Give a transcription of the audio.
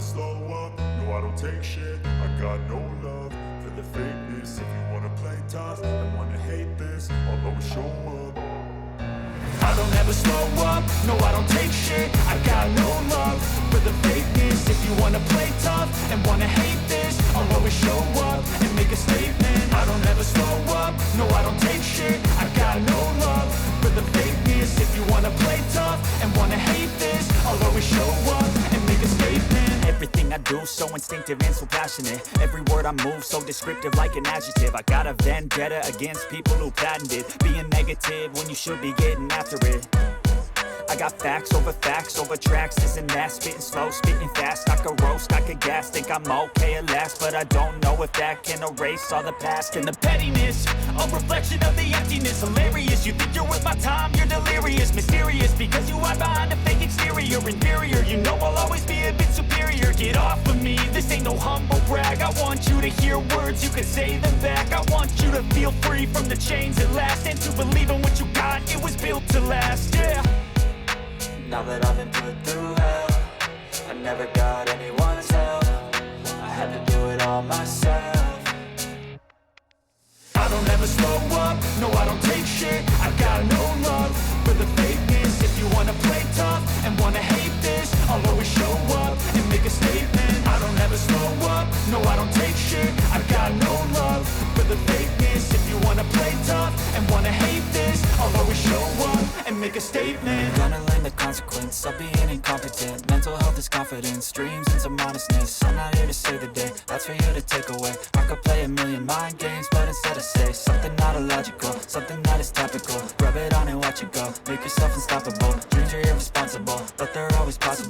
slow up, no I don't take shit. I got no love for the fakeness. If you wanna play tough and wanna hate this, I'll always show up. I don't ever slow up, no I don't take shit. I got no love for the fakeness. If you wanna play tough and wanna hate this, I'll always show up and make a statement. I don't ever slow up, no I don't take shit. I got no love for the fakeness. If you wanna play tough and wanna hate this, I'll always show up and make a statement. Everything I do so instinctive and so passionate. Every word I move so descriptive like an adjective. I got a vendetta against people who patented being negative when you should be getting after it. I got facts over tracks, this and that. Spitting slow, spitting fast, I could roast, I could gas. Think I'm okay at last, but I don't know if that can erase all the past. And the pettiness, a reflection of the emptiness. Hilarious, you think you're worth my time, you're delirious. Mysterious, because you hide behind a fake exterior. Inferior, you know I'll always be a bit superior. Get off of me, this ain't no humble brag. I want you to hear words, you can say them back. I want you to feel free from the chains at last, and to believe in what you got, it was built to last, yeah. Now that I've been put through hell, I never got anyone's help. I had to do it all myself. I don't ever slow up, no I don't take shit. I got no love for the fakeness. If you wanna play tough and wanna hate this, I'll always show up and make a statement. I don't ever slow up, no I don't take shit. I got no love for the fakeness. If you wanna play tough and wanna hate this, I'll always show up and make a statement. Gonna learn the consequence of being incompetent. Mental health is confidence, dreams and some honestness. I'm not here to save the day, that's for you to take away. I could play a million mind games, but instead I say something not illogical, something that is topical. Rub it on and watch it go, make yourself unstoppable. Dreams are irresponsible, but they're always possible.